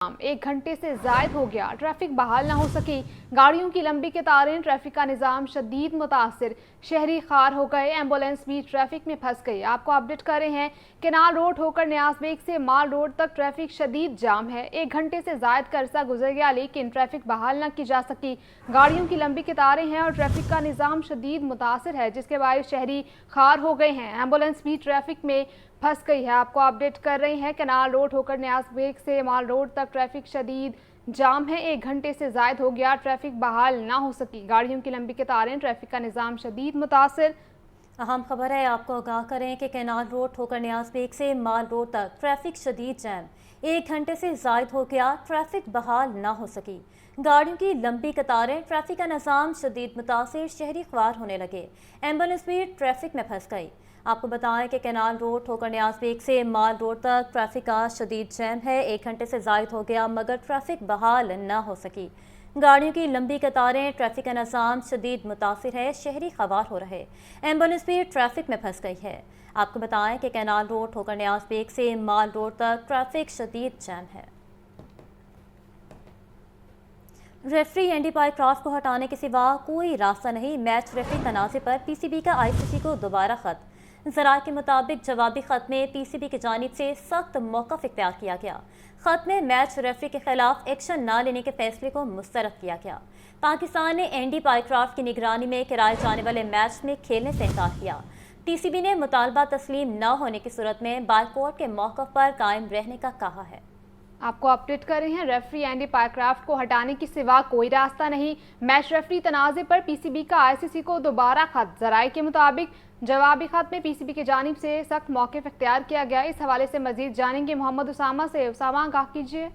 एक घंटे से जायद हो गया, ट्रैफिक बहाल ना हो सकी। गाड़ियों की लंबी कतारें, ट्रैफिक का निज़ाम शदीद मुतासिर। शहरी खार हो गए, एम्बुलेंस भी ट्रैफिक में फंस गई। आपको अपडेट कर रहे हैं, केनाल रोड होकर न्याज बेग से माल रोड तक ट्रैफिक शदीद जाम है। एक घंटे से जायद का अरसा गुजर गया, लेकिन ट्रैफिक बहाल न की जा सकी। गाड़ियों की लंबी कतारें हैं और ट्रैफिक का निज़ाम शदीद मुतासिर है, जिसके बायस शहरी खार हो गए हैं। एम्बुलेंस भी ट्रैफिक में फंस गई है। आपको अपडेट कर रही हैं, केनाल रोड होकर न्याज बेग से माल रोड तक ट्रैफिक शदीद जाम है। एक घंटे से जायद हो गया, ट्रैफिक बहाल ना हो सकी। गाड़ियों की लंबी कतारें, ट्रैफिक का निज़ाम शदीद मुतासिर। अहम खबर है, आपको आगाह करें कि केनाल रोड होकर न्याज बेग से माल रोड तक ट्रैफिक शदीद जैम। एक घंटे से जायद हो गया, ट्रैफिक बहाल ना हो सकी। गाड़ियों की लंबी कतारें, ट्रैफिक का निज़ाम शदीद मुतासिर, शहरी ख्वार होने लगे। एम्बुलेंस भी ट्रैफिक में फंस गई। आपको बताएं कि केनाल रोड होकर न्याज बेग से माल रोड तक ट्रैफिक का शदीद जैम है। एक घंटे से जायद हो गया, मगर ट्रैफिक बहाल ना हो सकी। गाड़ियों की लंबी कतारें, ट्रैफिक का निज़ाम शदीद मुतासिर है, शहरी खवार हो रहे। एम्बुलेंस भी ट्रैफिक में फंस गई है। आपको बताएं कि केनाल रोड होकर न्याज बेग से माल रोड तक ट्रैफिक शदीद जैम है। रेफरी एंडी पाइक्राफ्ट को हटाने के सिवा कोई रास्ता नहीं। मैच रेफरी तनाज़े पर पीसीबी का आईसीसी को दोबारा खत। ज़राए के मुताबिक जवाबी खत में पीसीबी की जानिब से सख्त मौक़िफ़ इख्तियार किया गया। खत में मैच रेफरी के खिलाफ एक्शन न लेने के फैसले को मुस्तरद किया गया। पाकिस्तान ने एंडी पाइक्राफ्ट की निगरानी में कराए जाने वाले मैच में खेलने से इनकार किया। पीसीबी ने मुतालबा तस्लीम न होने की सूरत में बायकॉट के मौक़िफ़ पर कायम रहने का कहा है। आपको अपडेट कर रहे हैं, रेफरी एंडी पाइक्राफ्ट को हटाने के सिवा कोई रास्ता नहीं। मैच रेफरी तनाज़े पर पीसीबी का आईसीसी को दोबारा खत। ज़राए के मुताबिक जवाबी खत में पीसीबी की जानिब से सख्त मौक़िफ़ इख्तियार किया गया। इस हवाले से मजीद जानेंगे मोहम्मद उसामा से। उसामा, आगाह कीजिए।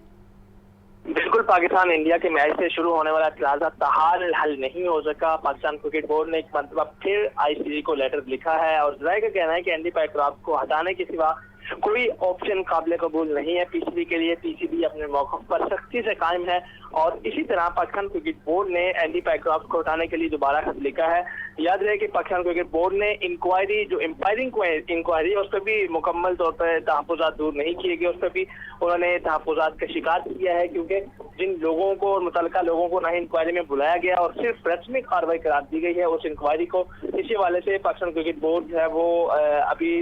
बिल्कुल, पाकिस्तान इंडिया के मैच से शुरू होने वाला इतराज़ा ताहाल हल नहीं हो सका। पाकिस्तान क्रिकेट बोर्ड ने एक मरतबा फिर आईसीसी को लेटर लिखा है और ज़राए का कहना है कि एंडी पाइक्राफ्ट को हटाने के सिवा कोई ऑप्शन काबिल कबूल नहीं है पीसीबी के लिए। पीसीबी अपने मौक़िफ़ पर सख्ती से कायम है और इसी तरह पाकिस्तान क्रिकेट बोर्ड ने एंडी पाइक्राफ्ट को हटाने के लिए दोबारा खत लिखा है। याद रहे कि पाकिस्तान क्रिकेट बोर्ड ने इंक्वायरी, जो एम्पायरिंग इंक्वायरी है, उस पर भी मुकम्मल तौर पर तहफ़्फ़ुज़ात दूर नहीं किए गए। उस पर भी उन्होंने तहफ़्फ़ुज़ात का शिकार किया है, क्योंकि जिन लोगों को और मुतल्लिका लोगों को ना इंक्वायरी में बुलाया गया और सिर्फ रस्मी कार्रवाई करार दी गई है उस इंक्वायरी को। इसी वाले से पाकिस्तान क्रिकेट बोर्ड जो है वो अभी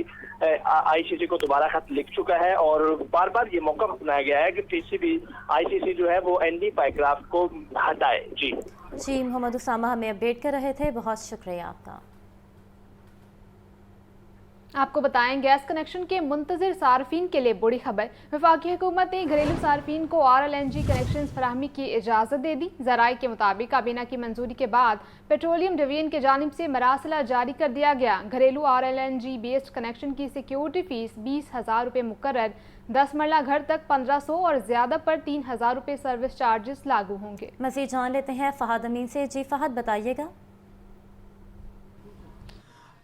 आईसीसी को दोबारा खत लिख चुका है और बार बार ये मौका अपनाया गया है कि पीसीबी आईसीसी जो है वो एंडी पाइक्राफ्ट को हटाए। जी मोहम्मद उसामा हमें अपडेट कर रहे थे, बहुत शुक्रिया आपका। आपको बताएं, गैस कनेक्शन के मुंतज़िर सार्फिन के लिए बड़ी खबर। वफाकी हुकूमत ने घरेलू सार्फिन को RLNG कनेक्शन फराहमी की इजाज़त दे दी। ज़राए के मुताबिक काबीना की मंजूरी के बाद पेट्रोलियम डिवीजन की जानिब से मरासला जारी कर दिया गया। घरेलू RLNG बेस्ड कनेक्शन की सिक्योरिटी फीस 20,000 रुपये मुकर्रर, 10 मरला घर तक 1500 और ज़्यादा पर 3,000 रुपये सर्विस चार्जेस लागू होंगे। मज़ीद जान लेते हैं फ़हद अमीन से। जी फ़हद, बताइएगा।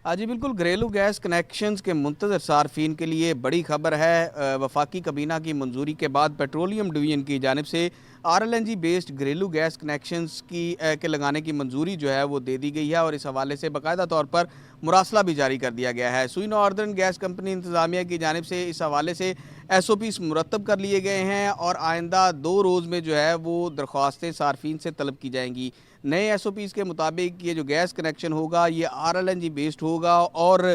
जी बिल्कुल, घरेलू गैस कनेक्शंस के मुंतज़िर सार्फिन के लिए बड़ी खबर है। वफाकी काबीना की मंजूरी के बाद पेट्रोलियम डिवीजन की जानिब से RLNG बेस्ड घरेलू गैस कनेक्शंस के लगाने की मंजूरी जो है वो दे दी गई है और इस हवाले से बाकायदा तौर पर मुरासला भी जारी कर दिया गया है। सुई नॉर्दर्न गैस कंपनी इंतज़ामिया की जानिब से इस हवाले से SOPs मुरतब कर लिए गए हैं और आइंदा 2 रोज़ में जो है वो दरख्वास्तें सार्फिन से तलब की जाएंगी। नए SOPs के मुताबिक ये जो गैस कनेक्शन होगा ये RLNG बेस्ड होगा और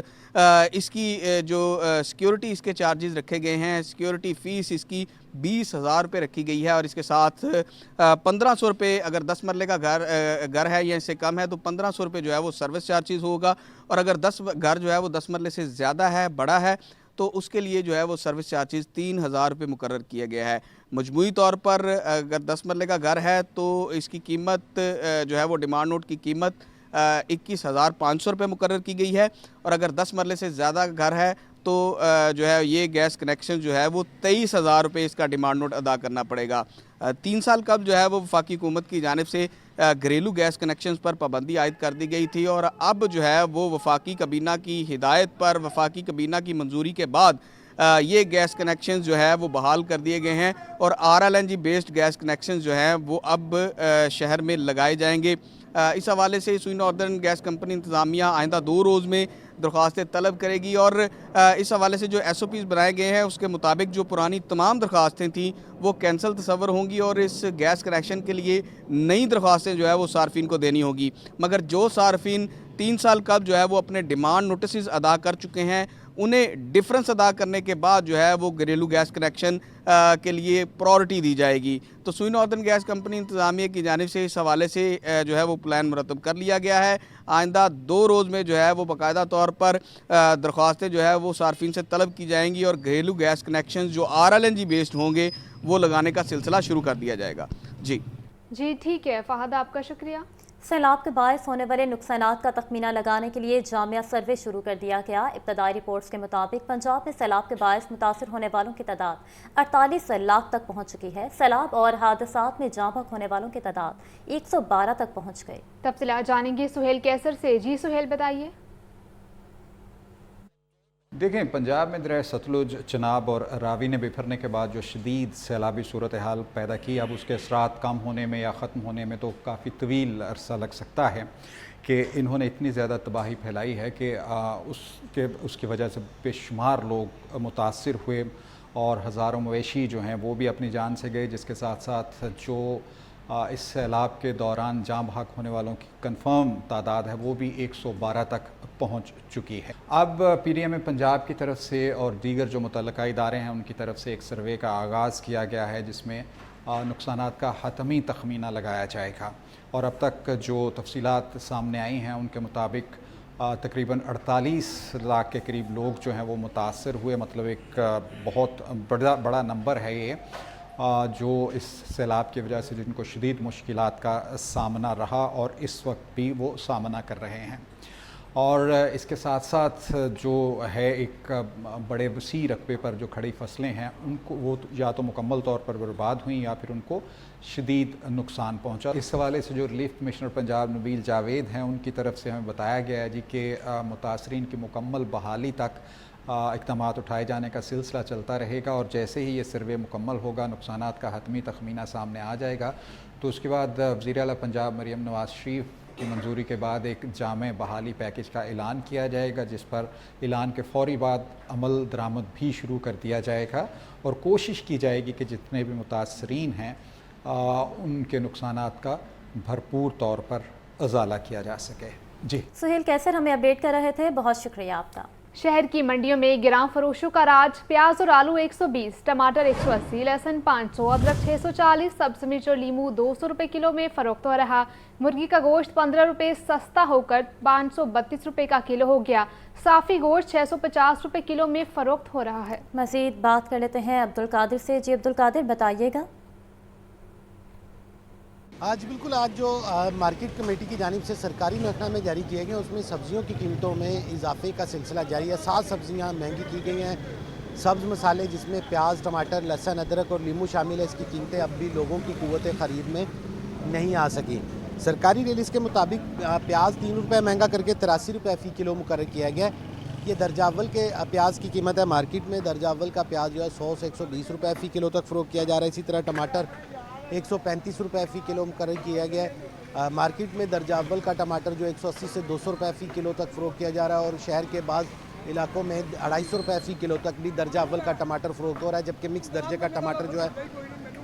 इसकी जो सिक्योरिटी इसके चार्जेस रखे गए हैं, सिक्योरिटी फ़ीस इसकी 20,000 रुपये रखी गई है और इसके साथ 1500 रुपये अगर 10 मरले का घर है या इससे कम है तो 1500 रुपये जो है वो सर्विस चार्जेस होगा और अगर 10 घर जो है वो 10 मरले से ज़्यादा है, बड़ा है, तो उसके लिए जो है वो सर्विस चार्जेस 3,000 रुपये मुकर्रर किया गया है। मजमूई तौर पर अगर 10 मरले का घर है तो इसकी कीमत जो है वो डिमांड नोट की कीमत 21,500 रुपये मुकर्रर की गई है और अगर 10 मरले से ज़्यादा घर है तो जो है ये गैस कनेक्शन जो है वो 23,000 रुपये इसका डिमांड नोट अदा करना पड़ेगा। 3 साल कब जो है वो वफाकी हुकूमत की जानिब से घरेलू गैस कनेक्शंस पर पाबंदी आयद कर दी गई थी और अब जो है वो वफाकी काबीना की हिदायत पर, वफाकी काबीना की मंजूरी के बाद ये गैस कनेक्शन जो है वो बहाल कर दिए गए हैं और RLNG बेस्ड गैस कनेक्शन जो हैं वो अब शहर में लगाए जाएंगे। इस हवाले से सुई नॉर्दर्न गैस कंपनी इंतज़ामिया आइंदा 2 रोज़ में درخواستیں طلب کرے گی، اور اس حوالے سے جو SOPs بنائے گئے ہیں اس کے مطابق جو پرانی تمام درخواستیں تھیں وہ کینسل تصور ہوں گی، اور اس گیس کنیکشن کے لیے نئی درخواستیں جو ہے وہ صارفین کو دینی ہوگی۔ مگر جو صارفین 3 سال قبل جو ہے وہ اپنے ڈیمانڈ نوٹسز ادا کر چکے ہیں، انہیں ڈفرنس ادا کرنے کے بعد جو ہے وہ گھریلو گیس کنیکشن کے لیے پرائورٹی دی جائے گی۔ تو سوئی ناردرن گیس کمپنی انتظامیہ کی جانب سے اس حوالے سے جو ہے وہ پلان مرتب کر لیا گیا ہے۔ آئندہ 2 روز میں جو ہے وہ باقاعدہ طور پر درخواستیں جو ہے وہ صارفین سے طلب کی جائیں گی، اور گھریلو گیس کنیکشن جو RLNG بیسڈ ہوں گے وہ لگانے کا سلسلہ شروع کر دیا جائے گا۔ جی ٹھیک ہے فہد، آپ کا شکریہ۔ سیلاب کے باعث ہونے والے نقصانات کا تخمینہ لگانے کے لیے جامع سروے شروع کر دیا گیا۔ ابتدائی رپورٹس کے مطابق پنجاب میں سیلاب کے باعث متاثر ہونے والوں کی تعداد 48 لاکھ تک پہنچ چکی ہے۔ سیلاب اور حادثات میں جاں بحق ہونے والوں کی تعداد 112 تک پہنچ گئی۔ تفصیلات جانیں گے سہیل کیسر سے۔ جی سہیل بتائیے۔ دیکھیں، پنجاب میں دریائے ستلج، چناب اور راوی نے بکھرنے کے بعد جو شدید سیلابی صورتحال پیدا کی، اب اس کے اثرات کم ہونے میں یا ختم ہونے میں تو کافی طویل عرصہ لگ سکتا ہے کہ انہوں نے اتنی زیادہ تباہی پھیلائی ہے کہ اس کی وجہ سے بے شمار لوگ متاثر ہوئے، اور ہزاروں مویشی جو ہیں وہ بھی اپنی جان سے گئے، جس کے ساتھ ساتھ جو اس سیلاب کے دوران جاں بحق ہونے والوں کی کنفرم تعداد ہے وہ بھی 112 تک پہنچ چکی ہے۔ اب PDM پنجاب کی طرف سے اور دیگر جو متعلقہ ادارے ہیں ان کی طرف سے ایک سروے کا آغاز کیا گیا ہے، جس میں نقصانات کا حتمی تخمینہ لگایا جائے گا، اور اب تک جو تفصیلات سامنے آئی ہیں ان کے مطابق تقریباً 48 لاکھ کے قریب لوگ جو ہیں وہ متاثر ہوئے، مطلب ایک بہت بڑا نمبر ہے یہ، جو اس سیلاب کی وجہ سے جن کو شدید مشکلات کا سامنا رہا اور اس وقت بھی وہ سامنا کر رہے ہیں۔ اور اس کے ساتھ ساتھ جو ہے ایک بڑے وسیع رقبے پر جو کھڑی فصلیں ہیں ان کو وہ یا تو مکمل طور پر برباد ہوئیں یا پھر ان کو شدید نقصان پہنچا۔ اس حوالے سے جو ریلیف کمشنر پنجاب نبیل جاوید ہیں ان کی طرف سے ہمیں بتایا گیا ہے کہ متاثرین کی مکمل بحالی تک اقدامات اٹھائے جانے کا سلسلہ چلتا رہے گا، اور جیسے ہی یہ سروے مکمل ہوگا، نقصانات کا حتمی تخمینہ سامنے آ جائے گا، تو اس کے بعد وزیر اعلیٰ پنجاب مریم نواز شریف کی منظوری کے بعد ایک جامع بحالی پیکج کا اعلان کیا جائے گا، جس پر اعلان کے فوری بعد عمل درآمد بھی شروع کر دیا جائے گا، اور کوشش کی جائے گی کہ جتنے بھی متاثرین ہیں ان کے نقصانات کا بھرپور طور پر ازالہ کیا جا سکے۔ جی سہیل کیسر ہمیں اپڈیٹ کر رہے تھے، بہت شکریہ آپ کا۔ شہر کی منڈیوں میں گرام فروشوں کا راج۔ پیاز اور آلو 120، ٹماٹر 180، لہسن 500، ادرک 640، سبز مرچ اور لیمو 200 روپے کلو میں فروخت ہو رہا۔ مرغی کا گوشت 15 روپے سستا ہو کر 532 روپے کا کلو ہو گیا۔ صافی گوشت 650 روپے کلو میں فروخت ہو رہا ہے۔ مزید بات کر لیتے ہیں عبدالقادر سے۔ جی عبدالقادر بتائیے گا۔ آج بالکل آج جو مارکیٹ کمیٹی کی جانب سے سرکاری محکمہ جاری کیے گئے اس میں سبزیوں کی قیمتوں میں اضافے کا سلسلہ جاری ہے۔ 7 سبزیاں مہنگی کی گئی ہیں۔ سبز مسالے جس میں پیاز، ٹماٹر، لہسن، ادرک اور لیمو شامل ہے، اس کی قیمتیں اب بھی لوگوں کی قوت خرید میں نہیں آ سکیں۔ سرکاری ریلیز کے مطابق پیاز 3 روپے مہنگا کر کے 83 روپے فی کلو مقرر کیا گیا ہے۔ یہ درجہ اول کے پیاز کی قیمت ہے۔ مارکیٹ میں درجہ اول کا پیاز جو ہے 100 سے 120 روپے فی کلو تک فروخت کیا جا رہا ہے۔ اسی طرح ٹماٹر 135 روپے فی کلو مقرر کیا گیا ہے۔ مارکیٹ میں درجہ اول کا ٹماٹر جو 180 سے 200 روپے فی کلو تک فروخت کیا جا رہا ہے، اور شہر کے بعض علاقوں میں 250 روپے فی کلو تک بھی درجہ اول کا ٹماٹر فروخت ہو رہا ہے، جبکہ مکس درجے کا ٹماٹر جو ہے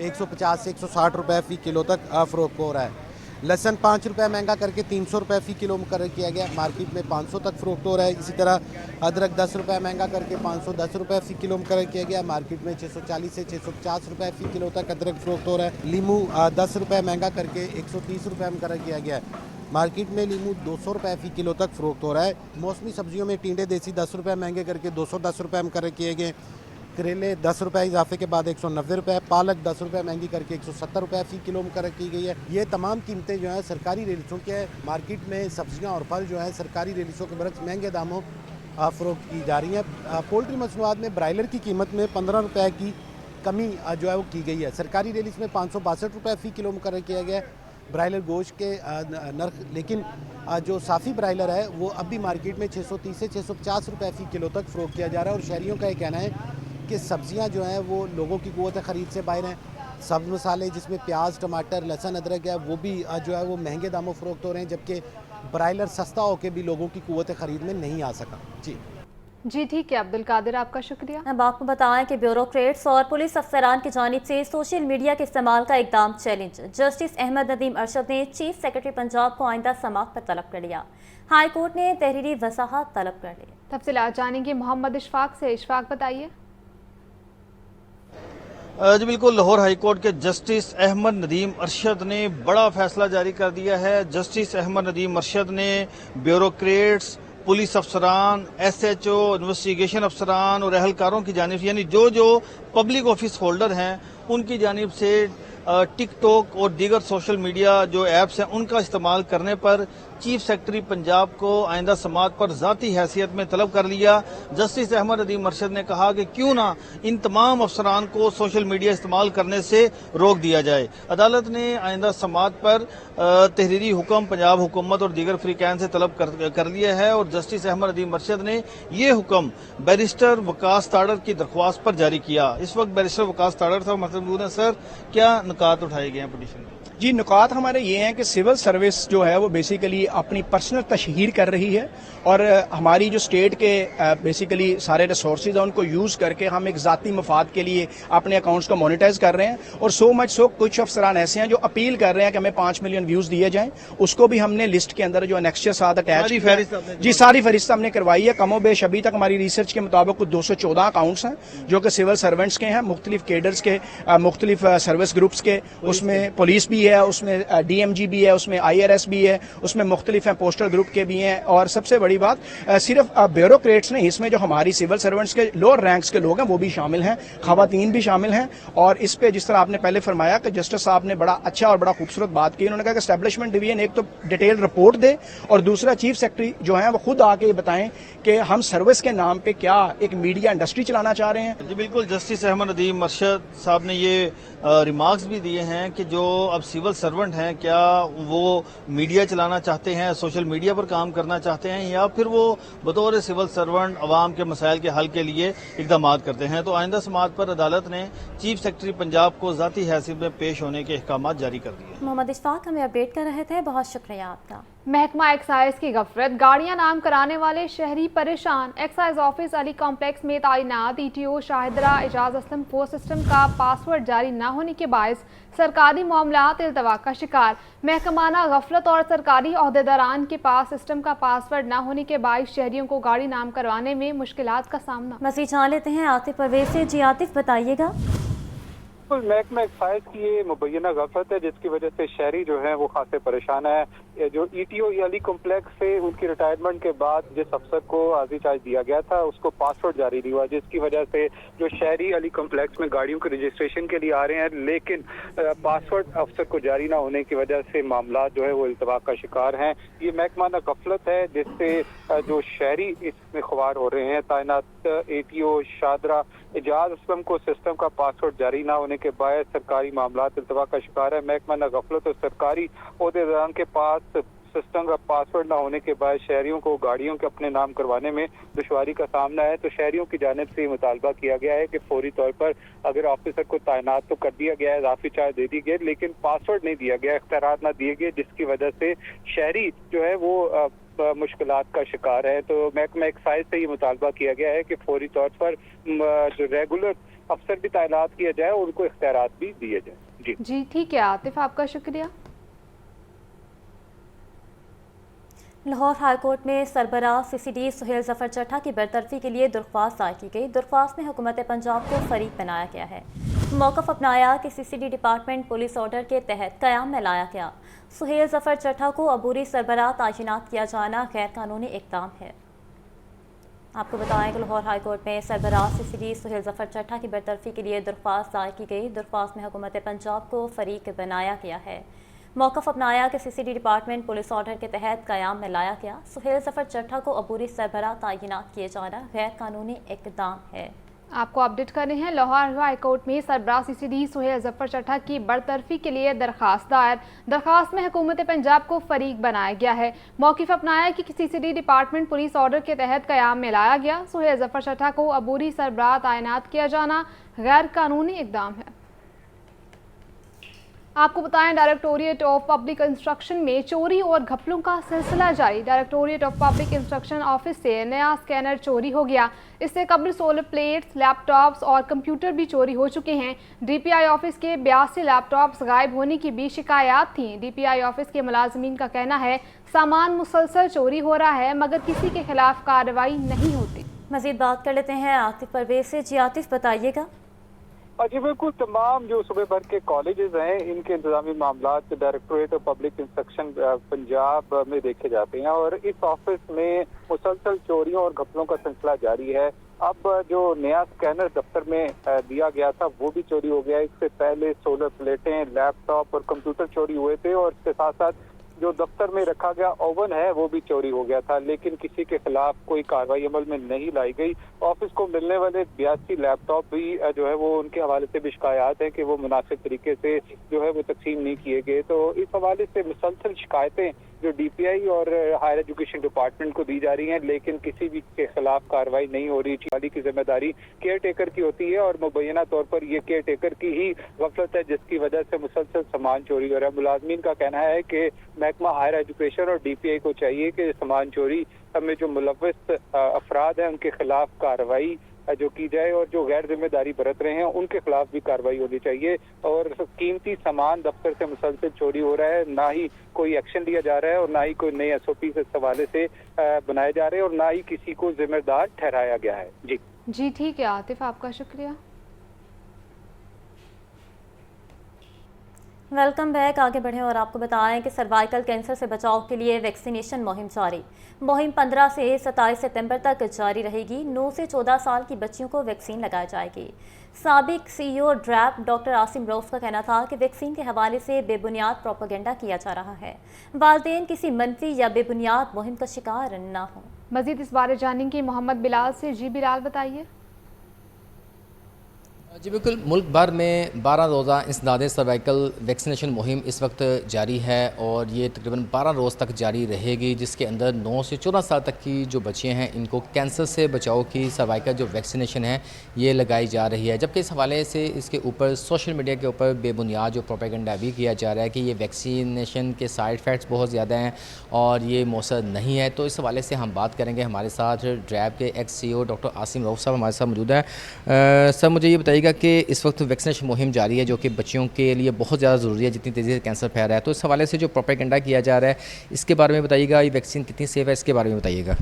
150 سے 160 روپے فی کلو تک فروخت ہو رہا ہے۔ لہسن 5 روپے مہنگا کر کے 300 روپے فی کلو مقرر کیا گیا، مارکیٹ میں 500 تک فروخت ہو رہا ہے۔ اسی طرح ادرک 10 روپے مہنگا کر کے 510 روپے فی کلو مقرر کیا گیا، مارکیٹ میں 640 سے 650 روپے فی کلو تک ادرک فروخت ہو رہا ہے۔ لیمو 10 روپے مہنگا کر کے 130 روپے مقرر کیا گیا ہے، مارکیٹ میں لیمو 200 روپے فی کلو تک فروخت ہو رہا ہے۔ موسمی سبزیوں میں ٹینڈے دیسی 10 روپے مہنگے کر کے 210 روپے مقرر کیے گئے، کریلے 10 روپے اضافے کے بعد 190 روپے، پالک 10 روپے مہنگی کر کے 170 روپے فی کلو مقرر کی گئی ہے۔ یہ تمام قیمتیں جو ہیں سرکاری ریلیزوں کے مارکیٹ میں سبزیاں اور پھل جو ہیں سرکاری ریلیزوں کے برعکس مہنگے داموں فروخت کی جا رہی ہیں۔ پولٹری مصنوعات میں برائلر کی قیمت میں 15 روپے کی کمی جو ہے وہ کی گئی ہے۔ سرکاری ریلیز میں 562 روپے فی کلو مقرر کیا گیا ہے برائلر گوشت کے نرخ، لیکن جو صافی برائلر ہے وہ اب بھی مارکیٹ میں 630 سے 650 روپے فی کلو تک فروخت کیا جا رہا ہے، اور شہریوں کا یہ کہنا ہے کہ سبزیاں جو ہیں وہ لوگوں کی قوت خرید سے باہر ہیں۔ سبز مسالے جس میں پیاز، ٹماٹر، لہسن، ادرک ہے وہ بھی جو ہے وہ مہنگے داموں فروخت ہو رہے ہیں، جبکہ ब्रायलर सस्ता होकर भी लोगों की कुव्वत ख़रीद में नहीं आ सका। जी ठीक है अब्दुल कादिर, आपका शुक्रिया। अब आपको बताएं कि ब्यूरोक्रेट्स और पुलिस अफसरान की जानिब से सोशल मीडिया के इस्तेमाल का एकदम चैलेंज। जस्टिस अहमद नदीम अरशद ने चीफ सेक्रेटरी पंजाब को आइंदा समाअत पर तलब कर लिया। हाई कोर्ट ने तहरीरी वजाहत तलब कर ली। तफसीलात जानेंगे मोहम्मद इशफाक से। इशफाक बताइए। जी बिल्कुल, लाहौर हाई कोर्ट के जस्टिस अहमद नदीम अरशद ने बड़ा फैसला जारी कर दिया है। जस्टिस अहमद नदीम अरशद ने ब्यूरोक्रेट्स, पुलिस अफसरान, SHO, इन्वेस्टिगेशन अफसरान और अहलकारों की जानिब से, यानी जो पब्लिक ऑफिस होल्डर हैं उनकी जानिब से टिकटॉक और दीगर सोशल मीडिया जो ऐप्स हैं उनका इस्तेमाल करने पर चीफ सेक्रेटरी पंजाब को आइंदा समाअत पर ज़ाती हैसियत में तलब कर लिया। जस्टिस अहमद नदीम अरशद ने कहा कि क्यों ना इन तमाम अफसरान को सोशल मीडिया इस्तेमाल करने से रोक दिया जाए। अदालत ने आइंदा समाअत पर तहरीरी हुक्म पंजाब हुकूमत और दीगर फ्रीकैन से तलब कर लिया है और जस्टिस अहमद नदीम अरशद ने ये हुक्म बैरिस्टर वकास ताड़र की दरख्वास्त पर जारी किया। इस वक्त बैरिस्टर वकास ताड़र साहब मौजूद हैं। सर, क्या नुकात उठाए गए हैं पिटीशन में? जी, नुकात हमारे ये हैं कि सिविल सर्विस जो है वो बेसिकली अपनी पर्सनल तशहीर कर रही है और हमारी जो स्टेट के बेसिकली सारे रिसोर्सेज हैं उनको यूज़ करके हम एक ज़ाती मफाद के लिए अपने अकाउंट्स को मोनेटाइज कर रहे हैं। और सो मच सो कुछ अफसरान ऐसे हैं जो अपील कर रहे हैं कि हमें 5 मिलियन व्यूज़ दिए जाएं। उसको भी हमने लिस्ट के अंदर जो एनेक्स्चर साथ अटैच जी सारी फहरिस्त हमने करवाई है। कमो बेश अभी तक हमारी रिसर्च के मुताबिक कुछ 214 अकाउंट्स हैं जो कि सिविल सर्वेंट्स के हैं, मुख्तलिफ केडर्स के, मुख्तलिफ सर्विस ग्रुप्स के, उसमें पुलिस भी है, उसमें DMG भी है, उसमें IRS भी है, उसमें मुख्तलिफ हैं पोस्टल ग्रुप के भी हैं। और सबसे बड़ी बात सिर्फ ब्यूरोक्रेट्स नहीं, इसमें जो हमारी सिविल सर्वेंट्स के लोअर रैंक्स के लोग हैं वो भी शामिल हैं, खवातीन भी शामिल हैं। और इस पे जिस तरह आपने पहले फरमाया कि जस्टिस साहब ने बड़ा अच्छा और बड़ा खूबसूरत बात की। उन्होंने कहा कि एस्टेब्लिशमेंट डिवीजन एक तो डिटेल रिपोर्ट दे और दूसरा चीफ सेक्रेटरी जो है वो खुद आके बताएं कि हम सर्विस के नाम पे क्या एक मीडिया इंडस्ट्री चलाना चाह रहे हैं। जी बिल्कुल, जस्टिस अहमद नदीम अरशद साहब ने ये रिमार्क्स भी दिए हैं कि जो अब सिविल सर्वेंट हैं क्या वो मीडिया चलाना चाहते हैं, सोशल मीडिया पर काम करना चाहते हैं, या फिर वो बतौर सिविल सर्वेंट अवाम के मसाइल के हल के लिए इकदाम करते हैं। तो आइंदा समाअत पर अदालत ने चीफ सेक्रेटरी पंजाब को ज़ाती हैसियत में पेश होने के अहकाम जारी कर दिए। मोहम्मद इशफाक हमें अपडेट कर रहे थे, बहुत शुक्रिया आपका। महकमा एक्साइज की गफलत, गाड़ियां नाम कराने वाले शहरी परेशान। एक्साइज ऑफिस अली कॉम्प्लेक्स में तैनात ETO शाहिदरा एजाज असलम को सिस्टम का पासवर्ड जारी न होने के बायस सरकारी मामलात इल्तवा का शिकार। महकमाना गफलत और सरकारी ओहदेदारान के पास सिस्टम का पासवर्ड न होने के बायस शहरियों को गाड़ी नाम करवाने में मुश्किलात का सामना। मज़ीद जान लेते हैं आतिफ परवेज से। जी आतिफ, बताइएगा। महकमा एक्साइज की ये मुबैना गफलत है जिसकी वजह से शहरी जो है वो खासे परेशान है। जो ETO अली कॉम्प्लेक्स से उनकी रिटायरमेंट के बाद जिस अफसर को आजी चार्ज दिया गया था उसको पासवर्ड जारी नहीं हुआ, जिसकी वजह से जो शहरी अली कॉम्प्लेक्स में गाड़ियों के रजिस्ट्रेशन के लिए आ रहे हैं लेकिन पासवर्ड अफसर को जारी ना होने की वजह से मामला जो है वो इल्तवाक का शिकार हैं। ये महकमाना गफलत है जिससे जो शहरी इसमें ख्वार हो रहे हैं। तैनात ETO शाहिदरा एजाज असलम को सिस्टम का पासवर्ड जारी ना होने के बाद सरकारी मामलात इल्तवा का शिकार है। महकमा गफलत और सरकारी ओहदेदारान के पास सिस्टम का पासवर्ड ना होने के बाद शहरियों को गाड़ियों के अपने नाम करवाने में दुश्वारी का सामना है। तो शहरियों की जानिब से मुतालबा किया गया है कि फौरी तौर पर अगर ऑफिसर को तैनात तो कर दिया गया है, इजाफी चार्ज दे दी गई, लेकिन पासवर्ड नहीं दिया गया, इख्तियारात ना दिए गए, जिसकी वजह से शहरी जो है वो मुश्किलात का शिकार है। तो महकमा एक्साइज से ये मुतालबा किया गया है कि फौरी तौर पर जो रेगुलर अफसर भी तैनात किया जाए और उनको इख्तियारात भी दिए जाए। जी ठीक है आतिफ, आपका शुक्रिया। लाहौर हाई कोर्ट में सरबराह CCD सुहेल जफर चट्ठा की बरतरफी के लिए दरख्वास्त दायर की गई। दरख्वास्त में हुकूमत पंजाब को फरीक बनाया गया है। मौक़िफ़ अपनाया कि CCD डिपार्टमेंट पुलिस ऑर्डर के तहत क़याम में लाया गया। सुहेल जफर चट्ठा को अबूरी सरबराह तैनात किया जाना गैर कानूनी इक़दाम है। आपको बताएं कि लाहौर हाई कोर्ट में सरबराह CCD सुहेल जफर चट्ठा की बरतरफी के लिए दरख्वास्त दायर की गई। दरख्वास्त में हुकूमत पंजाब को फरीक बनाया गया है। मौक़िफ़ अपनाया कि CCD डिपार्टमेंट पुलिस ऑर्डर के तहत क़याम में लाया गया। सुहेल जफर चट्ठा को अबूरी सरबराह तैनात किए जाना गैर कानूनी इक़दाम है। आपको अपडेट करने हैं। लाहौर हाई कोर्ट में सरबराह CCD सुहेल जफर चट्ठा की बरतरफी के लिए दरखास्त दायर। दरखास्त में हुकूमत पंजाब को फरीक बनाया गया है। मौक़िफ़ अपनाया कि CCD डिपार्टमेंट पुलिस ऑर्डर के तहत क़याम में लाया गया। सुहेल जफर चट्ठा को अबूरी सरबराह तैनात किया जाना गैर कानूनी इक़दाम है। आपको बताएं, डायरेक्टोरेट ऑफ पब्लिक इंस्ट्रक्शन में चोरी और घपलों का सिलसिला जारी। Directorate of public instruction office से नया स्कैनर चोरी हो गया। इससे कबल सोलर प्लेट्स, लैपटॉप्स और कंप्यूटर भी चोरी हो चुके हैं। डीपीआई ऑफिस के 82 लैपटॉप्स गायब होने की भी शिकायत थी। डीपीआई ऑफिस के मुलाजमीन का कहना है सामान मुसलसल चोरी हो रहा है मगर किसी के खिलाफ कार्रवाई नहीं होती। मज़ीद बात कर लेते हैं आतिफ परवेज से। जी आतिफ, बताइएगा। जी बिल्कुल, तमाम जो सूबे भर के कॉलेजेस हैं इनके इंतजामी मामला directorate of public instruction Punjab में देखे जाते हैं और इस ऑफिस में मुसलसल चोरियों और घपलों का सिलसिला जारी है। अब जो नया स्कैनर दफ्तर में दिया गया था वो भी चोरी हो गया। इससे पहले सोलर प्लेटें, लैपटॉप और कंप्यूटर चोरी हुए थे और इसके साथ साथ जो दफ्तर में रखा गया ओवन है वो भी चोरी हो गया था, लेकिन किसी के खिलाफ कोई कार्रवाई अमल में नहीं लाई गई। ऑफिस को मिलने वाले 82 लैपटॉप भी जो है वो उनके हवाले से भी शिकायत है कि वो मुनासिब तरीके से जो है वो तकसीम नहीं किए गए। तो इस हवाले से मुसलसल शिकायतें जो डीपीआई और हायर एजुकेशन डिपार्टमेंट को दी जा रही हैं, लेकिन किसी भी के खिलाफ कार्रवाई नहीं हो रही। वाली की जिम्मेदारी केयर टेकर की होती है और मुबैना तौर पर ये केयर टेकर की ही गफलत है जिसकी वजह से मुसलसल सामान चोरी हो रहा है। मुलाजमीन का कहना है कि महकमा हायर एजुकेशन और डीपीआई को चाहिए कि सामान चोरी में जो मुलव्वस अफराद हैं उनके खिलाफ कार्रवाई जो की जाए और जो गैर जिम्मेदारी बरत रहे हैं उनके खिलाफ भी कार्रवाई होनी चाहिए। और कीमती सामान दफ्तर से मुसलसल चोरी हो रहा है, ना ही कोई एक्शन लिया जा रहा है और ना ही कोई नए SOP इस हवाले से बनाए जा रहे हैं और ना ही किसी को जिम्मेदार ठहराया गया है। जी ठीक है आतिफ, आपका शुक्रिया। Welcome back. आगे बढ़ें और आपको बताएं कि सर्वाइकल कैंसर से बचाव के लिए वैक्सीनेशन मुहिम जारी। मुहिम 15 से 27 सितंबर तक जारी रहेगी। 9 से 14 साल की बच्चियों को वैक्सीन लगाई जाएगी। साबिक CEO ड्रैप डॉक्टर आसिम रऊफ का कहना था कि वैक्सीन के हवाले से बेबुनियाद प्रोपेगेंडा किया जा रहा है। वालिदैन किसी मनफी या बेबुनियाद मुहिम का शिकार न हो। मजीद इस बारे जानेंगे मोहम्मद बिलाल से। जी बिलाल, बताइए। जी बिल्कुल, मुल्क भर में 12 रोज़ा इंसदाद सर्वाइकल वैक्सीनेशन मुहिम इस वक्त जारी है और ये तकरीबन 12 रोज़ तक जारी रहेगी, जिसके अंदर 9 से 14 साल तक की जो बच्चियां हैं इनको कैंसर से बचाव की सर्वाइकल जो वैक्सीनेशन है ये लगाई जा रही है। जबकि इस हवाले से इसके ऊपर सोशल मीडिया के ऊपर बेबुनियाद जो प्रोपेगेंडा भी किया जा रहा है कि ये वैक्सीनेशन के साइड इफ़ेक्ट्स बहुत ज़्यादा हैं और ये मौसर नहीं है। तो इस हवाले से हम बात करेंगे। हमारे साथ ड्रैप के x CEO doctor Asim Rauf साहब हमारे साथ मौजूद है। सर, मुझे ये बताइएगा कि इस वक्त वैक्सीनेशन मुहिम जारी है जो कि बच्चियों के लिए बहुत ज़्यादा ज़रूरी है, जितनी तेज़ी से कैंसर फैल रहा है। तो इस हवाले से जो प्रोपेगेंडा किया जा रहा है इसके बारे में बताइएगा। ये वैक्सीन कितनी सेफ़ है, इसके बारे में बताइएगा।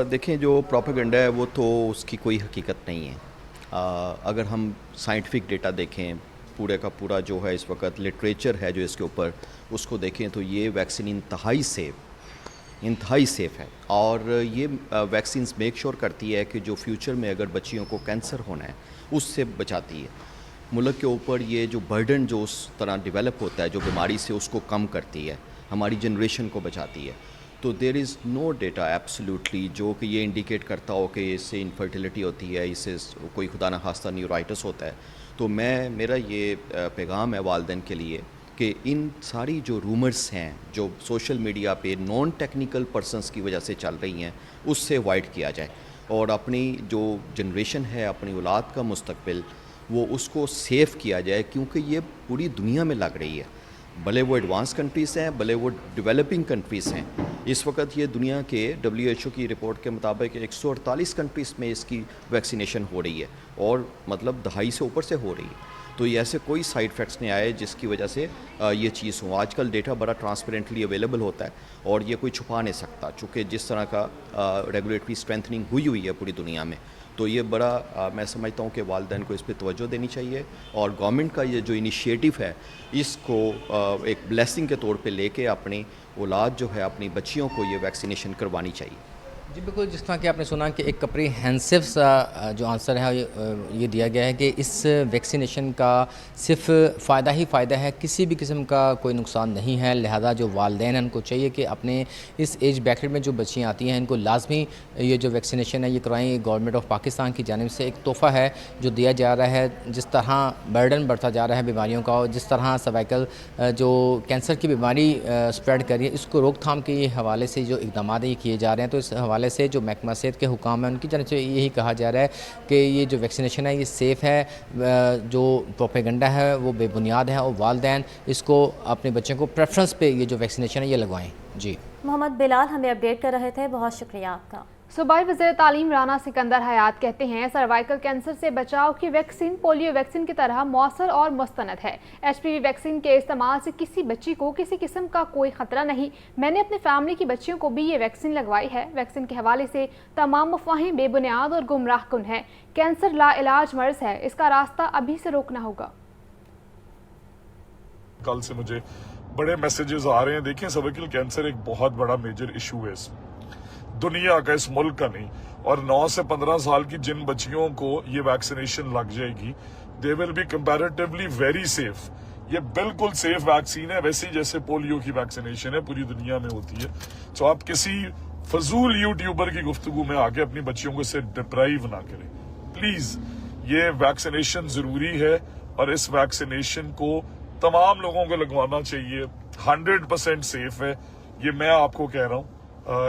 देखें, जो प्रोपेगेंडा है वो तो उसकी कोई हकीकत नहीं है। अगर हम साइंटिफिक डेटा देखें, पूरे का पूरा जो है इस वक्त लिटरेचर है जो इसके ऊपर उसको देखें तो ये वैक्सीन इंतहाई सेफ़ है और ये वैक्सीन्स मेक श्योर करती है कि जो फ्यूचर में अगर बच्चियों को कैंसर होना है उससे बचाती है। मुल्क के ऊपर ये जो बर्डन जो उस तरह डेवलप होता है जो बीमारी से, उसको कम करती है, हमारी जनरेशन को बचाती है। तो there is no data absolutely जो कि ये इंडिकेट करता हो कि इससे इनफर्टिलिटी होती है, इससे कोई खुदा न खास्ता न्यूराइटिस होता है। तो मेरा ये पैगाम है वालिदैन के लिए कि इन सारी जो रूमर्स हैं जो सोशल मीडिया पे नॉन टेक्निकल पर्सनस की वजह से चल रही हैं उससे अवॉइड किया जाए और अपनी जो जनरेशन है, अपनी औलाद का मुस्तकबिल, वो उसको सेफ़ किया जाए, क्योंकि ये पूरी दुनिया में लग रही है। भले वो एडवांस कंट्रीज़ हैं, भले वो डेवलपिंग कंट्रीज़ हैं। इस वक्त ये दुनिया के WHO की रिपोर्ट के मुताबिक 148 कंट्रीज़ में इसकी वैक्सीनेशन हो रही है और मतलब दहाई से ऊपर से हो रही है। तो ये ऐसे कोई साइड इफ़ेक्ट्स नहीं आए जिसकी वजह से ये चीज़ हो। आजकल डेटा बड़ा ट्रांसपेरेंटली अवेलेबल होता है और ये कोई छुपा नहीं सकता, चूँकि जिस तरह का रेगुलेटरी स्ट्रेंथनिंग हुई है पूरी दुनिया में। तो ये बड़ा मैं समझता हूँ कि वालिदैन को इस पर तवज्जो देनी चाहिए और गवर्नमेंट का ये जो इनिशिएटिव है इसको एक ब्लेसिंग के तौर पे लेके अपनी औलाद जो है, अपनी बच्चियों को ये वैक्सीनेशन करवानी चाहिए। जी बिल्कुल, जिस तरह कि आपने सुना कि एक कम्प्रीहेंसिव सा जो आंसर है ये दिया गया है कि इस वैक्सीनेशन का सिर्फ फ़ायदा ही फ़ायदा है, किसी भी किस्म का कोई नुकसान नहीं है। लिहाजा जो वालिदैन हैं उनको चाहिए कि अपने इस एज ब्रैकेट में जो बच्चियाँ आती हैं इनको लाजमी ये जो वैक्सीनेशन है ये करवाएं। गवर्नमेंट ऑफ पाकिस्तान की जानिब से एक तोहफ़ा है जो दिया जा रहा है। जिस तरह बर्डन बढ़ता जा रहा है बीमारियों का और जिस तरह सर्वाइकल जो कैंसर की बीमारी स्प्रेड कर रही है, इसको रोकथाम के हवाले से जो इक़दाम ये किए जा रहे हैं, तो इस हवाले حوالے سے جو محکمہ صحت کے حکام ہیں ان کی جانب سے یہی کہا جا رہا ہے کہ یہ جو ویکسینیشن ہے یہ سیف ہے، جو پروپیگنڈا ہے وہ بے بنیاد ہے، اور والدین اس کو اپنے بچوں کو پریفرنس پہ یہ جو ویکسینیشن ہے یہ لگوائیں۔ جی محمد بلال ہمیں اپڈیٹ کر رہے تھے، بہت شکریہ آپ کا۔ صوبائی وزیر تعلیم رانا سکندر حیات کہتے ہیں سروائیکل کینسر سے بچاؤ کی ویکسین پولیو ویکسین کی طرح مؤثر اور مستند ہے۔ ایچ پی وی ویکسین کے استعمال سے کسی بچی کو کسی قسم کا کوئی خطرہ نہیں۔ میں نے اپنی فیملی کی بچیوں کو بھی یہ ویکسین لگوائی ہے۔ ویکسین کے حوالے سے تمام افواہیں بے بنیاد اور گمراہ کن ہیں۔ کینسر لا علاج مرض ہے، اس کا راستہ ابھی سے روکنا ہوگا۔ کل سے مجھے بڑے میسیجز آ رہے ہیں، دیکھیں سروائیکل کینسر ایک بہت بڑا میجر ایشو ہے دنیا کا، اس ملک کا نہیں، اور 9 سے 15 سال کی جن بچیوں کو یہ ویکسینیشن لگ جائے گی they will be comparatively very safe. یہ بالکل سیف ویکسین ہے، ویسے جیسے پولیو کی ویکسینیشن ہے پوری دنیا میں ہوتی ہے۔ تو آپ کسی فضول یوٹیوبر کی گفتگو میں آگے اپنی بچیوں کو اس سے ڈپرائیو نہ کریں پلیز۔ یہ ویکسینیشن ضروری ہے اور اس ویکسینیشن کو تمام لوگوں کو لگوانا چاہیے، 100% سیف ہے۔ یہ میں آپ کو کہہ رہا ہوں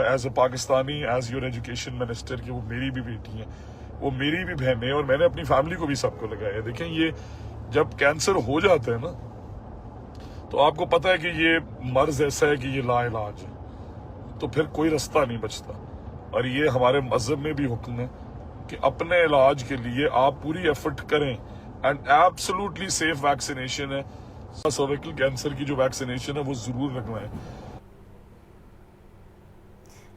as a Pakistani, as your education minister, کہ وہ میری بھی بیٹی ہیں، وہ میری بھی بہنیں، اور میں نے اپنی فیملی کو بھی سب کو لگایا ہے۔ دیکھیں یہ جب کینسر ہو جاتا ہے نا تو آپ کو پتہ ہے کہ یہ مرض ایسا ہے کہ یہ لا علاج ہے، تو پھر کوئی رستہ نہیں بچتا، اور یہ ہمارے مذہب میں بھی حکم ہے کہ اپنے علاج کے لیے آپ پوری ایفرٹ کریں، اینڈ ایبسولوٹلی سیف ویکسینیشن ہے۔ سروائیکل کینسر کی جو ویکسینیشن ہے وہ ضرور لگوائیں۔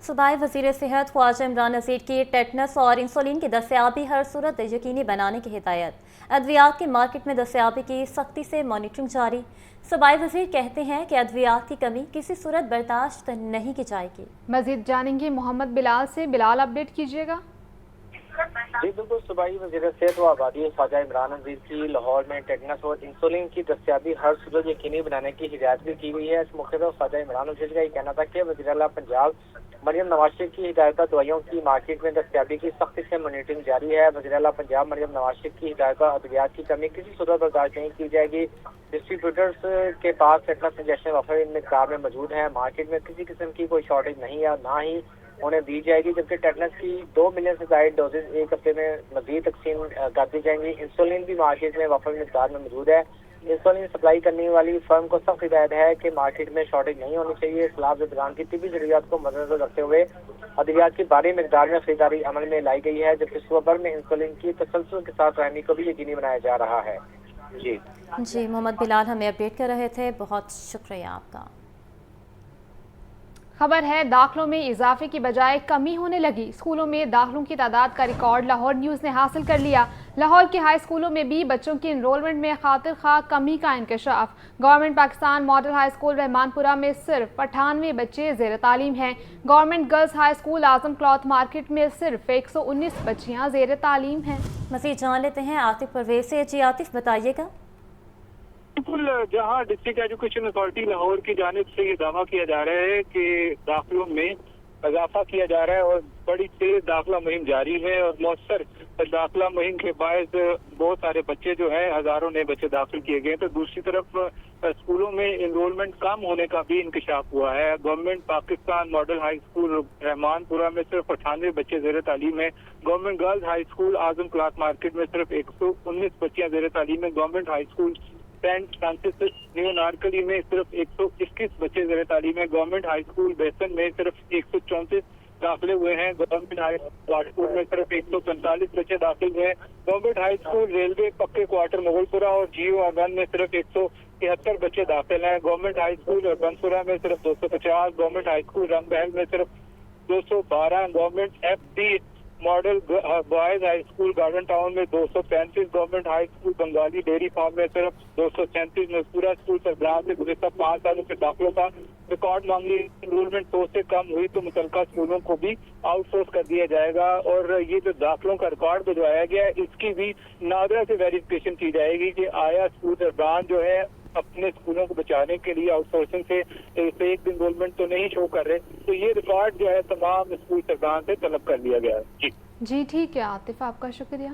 صوبائی وزیر صحت خواجہ عمران نذیر کی ٹیٹنس اور انسولین کی دستیابی ہر صورت یقینی بنانے کی ہدایت۔ ادویات کے مارکیٹ میں دستیابی کی سختی سے مانیٹرنگ جاری۔ صوبائی وزیر کہتے ہیں کہ ادویات کی کمی کسی صورت برداشت نہیں کی جائے گی۔ مزید جانیں گے محمد بلال سے۔ بلال اپڈیٹ کیجیے گا۔ جی بالکل، صوبائی وزیر صحت و آبادی خواجہ عمران نذیر کی لاہور میں ٹیٹنس اور انسولین کی دستیابی ہر صورت یقینی بنانے کی ہدایت بھی کی گئی ہے۔ اس موقع پر خواجہ عمران نذیر کا یہ کہنا تھا کہ وزیر اعلیٰ پنجاب مریم نواز شریف کی ہدایتہ دوائیوں کی مارکیٹ میں دستیابی کی سختی سے مانیٹرنگ جاری ہے۔ وزیر اعلیٰ پنجاب مریم نواز شریف کی ہدایتہ ادویات کی کمی کسی صورت برداشت نہیں کی جائے گی۔ ڈسٹریبیوٹرز کے پاس ٹیٹنس انجیکشن وافر مقدار میں موجود ہیں، مارکیٹ میں کسی قسم کی کوئی شارٹیج نہیں ہے، نہ ہی انہیں دی جائے گی، جبکہ ٹیٹنس کی 2 ملین سے زائد ڈوزز ایک ہفتے میں مزید تقسیم کر دی جائیں گی۔ انسولین بھی مارکیٹ میں وافر مقدار میں موجود ہے۔ انسولین سپلائی کرنے والی فرم کو سخت ہدایت ہے کہ مارکیٹ میں شارٹیج نہیں ہونی چاہیے۔ سیلاب زدگان کی طبی ضروریات کو مد نظر رکھتے ہوئے ادویات کی بھاری مقدار میں خریداری عمل میں لائی گئی ہے، جبکہ صوبہ بھر میں انسولین کی تسلسل کے ساتھ فراہمی کو بھی یقینی بنایا جا رہا ہے۔ جی محمد بلال ہمیں اپڈیٹ کر رہے تھے، بہت شکریہ آپ کا۔ خبر ہے داخلوں میں اضافے کی بجائے کمی ہونے لگی۔ اسکولوں میں داخلوں کی تعداد کا ریکارڈ لاہور نیوز نے حاصل کر لیا۔ لاہور کے ہائی اسکولوں میں بھی بچوں کی انرولمنٹ میں خاطر خواہ کمی کا انکشاف۔ Government Pakistan model high school Rehmanpura میں صرف 98 بچے زیر تعلیم ہیں۔ Government girls high school Azam cloth market میں صرف 119 بچیاں زیر تعلیم ہیں۔ مزید جان لیتے ہیں عاطف پرویز سے۔ جی عاطف بتائیے گا۔ بالکل، جہاں ڈسٹرکٹ ایجوکیشن اتھارٹی لاہور کی جانب سے یہ دعویٰ کیا جا رہا ہے کہ داخلوں میں اضافہ کیا جا رہا ہے اور بڑی تیز داخلہ مہم جاری ہے، اور مؤثر داخلہ مہم کے باعث بہت سارے بچے جو ہیں، ہزاروں نئے بچے داخل کیے گئے، تو دوسری طرف اسکولوں میں انرولمنٹ کم ہونے کا بھی انکشاف ہوا ہے۔ Government Pakistan model high school Rehmanpura میں صرف 98 بچے زیر تعلیم ہیں۔ Government girls high school Azam cloth market میں صرف 119 بچیاں زیر تعلیم ہیں۔ Government high school Saint Francis new Anarkali میں صرف 121 بچے زیر تعلیم ہیں۔ گورنمنٹ ہائی اسکول بیسن میں صرف 134 داخلے ہوئے ہیں۔ گورنمنٹ ہائی اسکول میں صرف 145 بچے داخل ہوئے ہیں۔ گورنمنٹ ہائی اسکول ریلوے پکے کوارٹر مغل پورہ اور جیو اربن میں صرف 173 بچے داخل ہیں۔ گورنمنٹ ہائی اسکول اربن پورہ میں صرف 250۔ گورنمنٹ ہائی اسکول رنگ بہل میں صرف 212۔ Government F D model boys high school garden town میں 235۔ Government high school Bengali dairy farm میں صرف 237۔ مذکورہ اسکول سربراہ سے گزشتہ 5 سالوں کے داخلوں کا ریکارڈ معاملی انرولمنٹ 100 سے کم ہوئی تو متعلقہ اسکولوں کو بھی آؤٹ سورس کر دیا جائے گا، اور یہ جو داخلوں کا ریکارڈ بجوایا گیا ہے اس کی بھی نادرہ سے ویریفیکیشن کی جائے گی کہ آیا اسکول سربراہ جو ہے اپنے اسکولوں کو بچانے کے لیے آؤٹ سورسنگ سے ایک دن انرولمنٹ تو نہیں شو کر رہے، تو یہ ریکارڈ جو ہے تمام اسکول سربراہ سے طلب کر لیا گیا ہے۔ جی ٹھیک ہے عاطف، آپ کا شکریہ۔